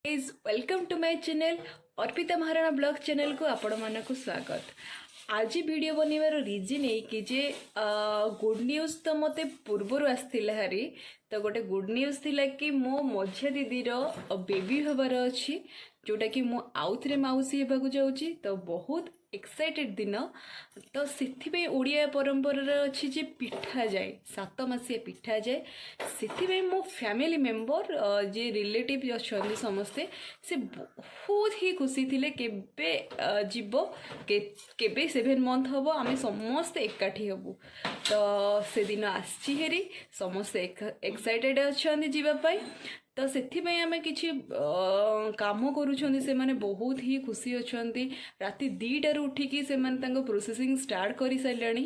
Is welcome to my channel Arpita Maharana blog channel को आपण मानक स्वागत। आज वीडियो बनइबार रिजन है कि जे गुड न्यूज तो मत पूर्वर आसला हारी तो गोटे गुड न्यूज थिला कि मो मझिया दीदीर बेबी हबार अच्छी जोटा कि मु आउ थे मौसी होगा जाऊँगी तो बहुत एक्साइटेड दिन तो से ओडिया परंपरार अच्छी जे पिठा जाए 7 मासिया पिठा जाए से मो फैमिली मेंबर जे रिलेटिव अच्छा समस्ते से बहुत ही खुशी थिले केबे जीव केबे 7 मंथ हम आम समस्ते एकाठी हबू तो से दिन आसी हेरी समस्ते एक्साइटेड अच्छा जीवाई तो से आम कि काम करुँच से माने बहुत ही खुशी अच्छा राति 2टार उठिकी से प्रोसेसिंग स्टार्ट कर सारे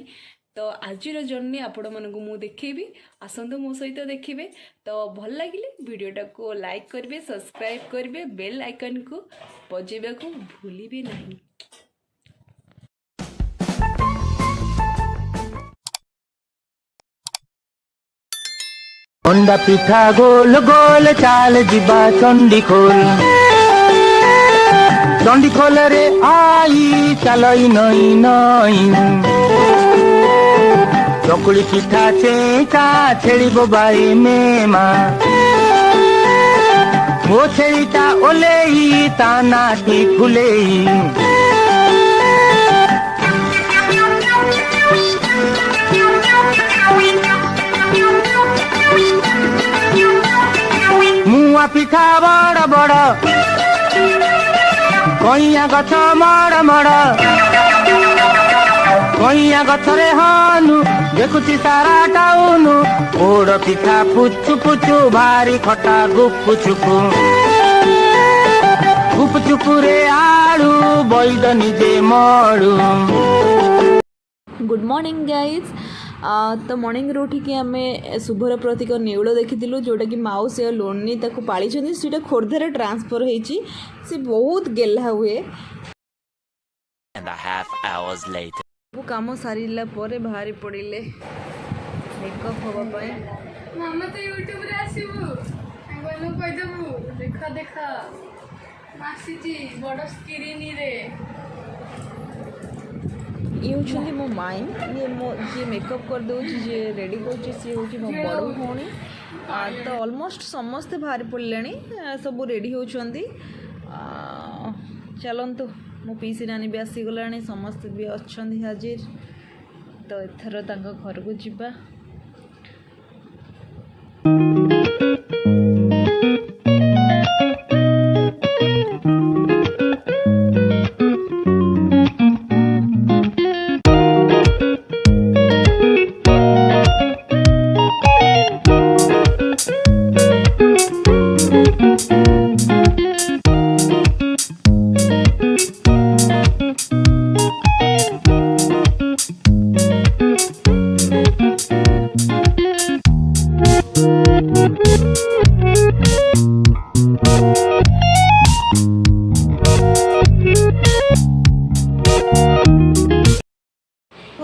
तो आज जर्नी आपण मानक मु देखेबी आसतु मो सहित देखिए तो भल लगे वीडियोटा को लाइक करेंगे सब्सक्राइब करेंगे बेल आइकन को बजेबा को भूलिए नहीं। अंडा पिठा गोल गोल चाल जिबा चंडीखोल रे आई चलई नई नई चकुली पिठा चेचा छेड़ी बाई मेमा वो छेड़ीटा ओलेई ता नाटी फुलेई मुआ पिठा बड़ बड़ कइया गछ मड़ मड़ कइया गछरे हानु देखुची सारा टाउनु ओड़ पिठा पुचु पुचु भारी खटा गुपु चुपु रे आड़ू बैद निजे मड़ू। गुड मॉर्निंग गाइज तो मॉर्निंग उठिकी आम शुभर प्रतीक नेउल देखी जोटा कि माउसी और लोनी पाली से खोर्धार ट्रांसफर होती से बहुत गेला हुए वो कम सारा बाहरी पड़े मेकअप हाँपाई मामा तो यूट्यूब रे आसीबू आंगलो कह देबू देखा देखा आसीची बड़ स्क्रीन रे ये हूँ मो माई ये मो जी मेकअप कर दूची जी रेडी कर सी हूँ मो बड़ भौणी तो ऑलमोस्ट समस्ते बाहरी पड़े सब रेडी होती चलतु मो पीसी नानी भी आसीगला समस्ते भी अच्छा हाजिर तो एथर घर को जीवा।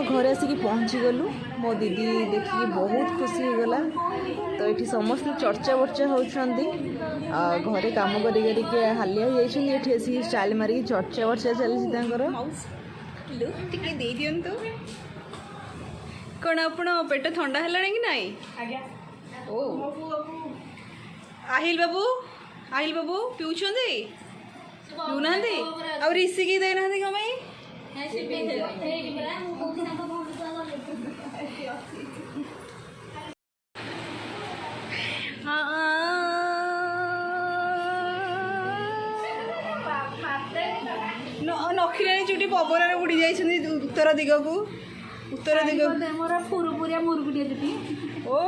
घर आसिक पहुँची गलु मो दीदी देखिए बहुत खुशी होगला तो ये समस्त चर्चा वर्चा होती घरे कम कर हालिया ये स्टाइल मारिक चर्चा वर्चा चलती कौन आपण पेट ठंडा है कि नाई ओ आहिल बाबू पिउछंदी पिउना आ ऋषि की देना कमाई नखिरा चुटी पवन उड़ी जाइछन्ती उत्तर दिग को ओ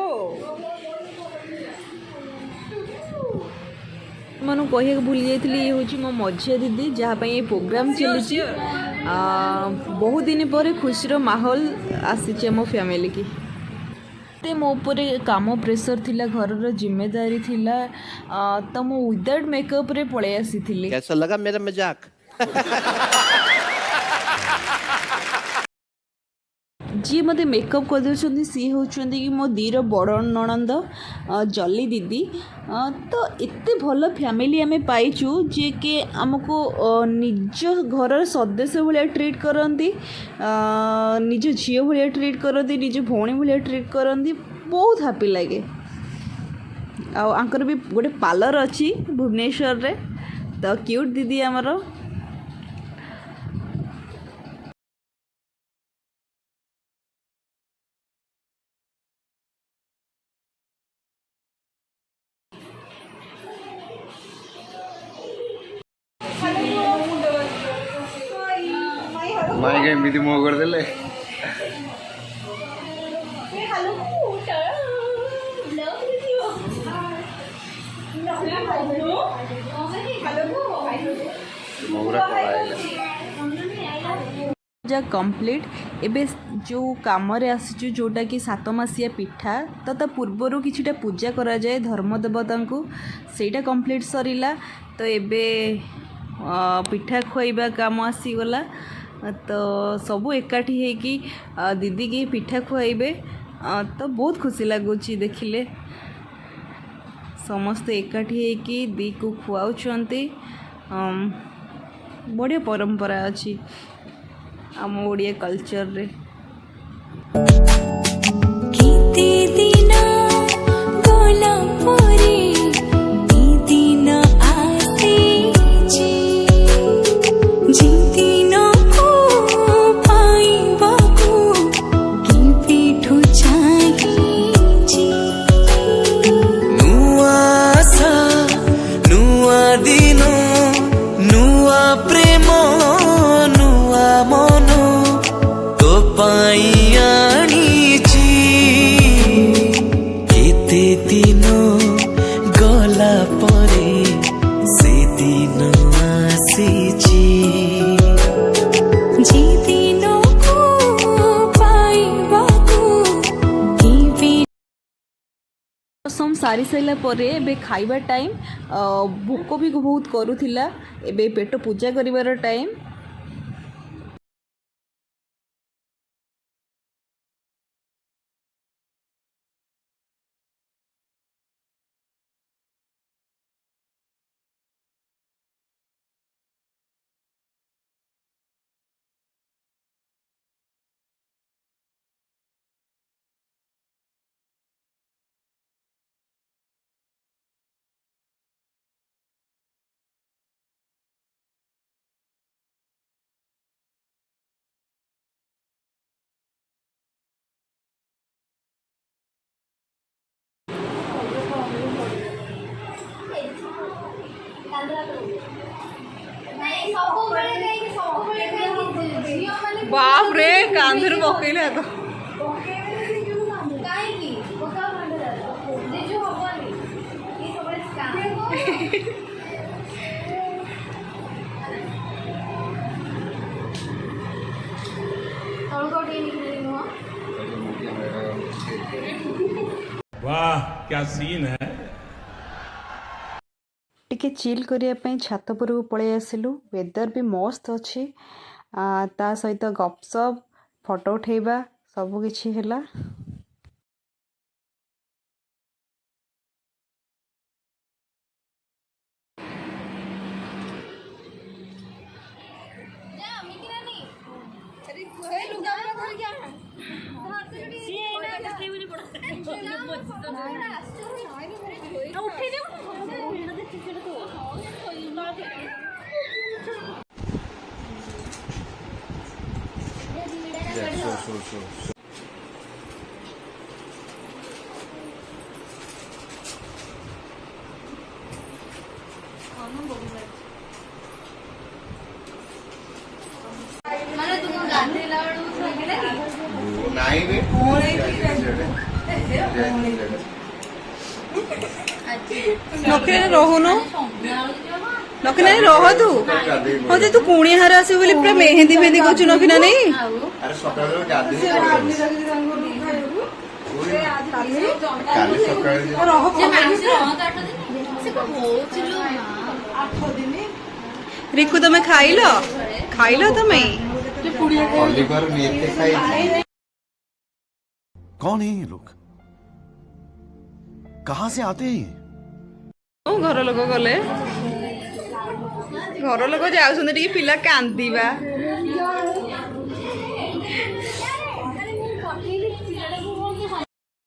मन कह भूली जाइए ये हूँ मो मझिया दीदी जहाँपाई ये प्रोग्राम चली बहुत दिन पर खुशी माहौल आसी मो फैमिली की मो ऊपर काम प्रेशर थिला घर जिम्मेदारी थिला तो मो विदाउट मेकअप रे पळे आसी थिली। कैसा लगा मेरा मजाक? जी मते मेकअप कर दउछन्ती सी होउछन्ती कि मो दीर बड़ नणंद जली दीदी। तो एते भल फैमिली आमे पाइछु जे के हमको निज घर सदस्य भाया ट्रीट करती, निज झील भाया ट्रीट करती, निज भौणी भाया ट्रीट करती। बहुत हैप्पी लगे। आंकर भी गोटे पार्लर अच्छी भुवनेश्वर रे। तो क्यूट दीदी आमर। माई एमती मुह करदे पूजा कंप्लीट। एबे जो काम आसीचु जोटा कि 7 मासिया पिठा तो पूर्वर किछिटा पूजा करा जाए धर्मदेवता को, सेटा कंप्लीट सरीला। तो एबे पिठा खुआइबा काम आसीगला। तो सबू एकाठी होगी दीदी की पिठा खुआइबे। तो बहुत खुशी लगुच देखिले समस्ते एकाठी होगी दी को खुआउछन्ती। बढ़िया परंपरा अच्छी आम ओडिया कल्चर रे। सम सारी सारा पर एबे खाइबा टाइम भोक भी बहुत करूथिला। एबे पेट पूजा करिवार टाइम। बाप रे कांधर पकईले तो वाह क्या सीन है। टिके चिल करने छात पर पलि आसिलु। वेदर भी मस्त अच्छी। ता सहित गपसप फोटो उठेबा सब किछि हैला। नखरे रहुनु नखिना रह तू हाँ तू कुणिया हार आस पूरा मेहंदी मेहंदी कर नखिना नहीं रिकु तुम खाइल तुम कौन है ये लोग? कहां से आते हैं ये? घर लोक गले घर लोक जाऊँ टे पिला कांदा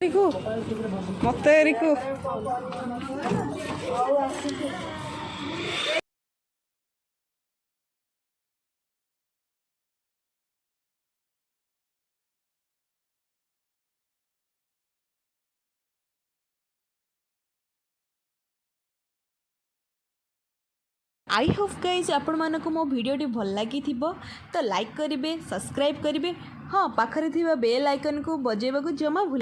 रिकु मत रिकु आई होप गाइज आपण मानक मो भिडियोटी भल लगी तो लाइक करेंगे सब्सक्राइब करेंगे हाँ पाखरे थिबा बेल आइकन को बजेबा को जमा भूल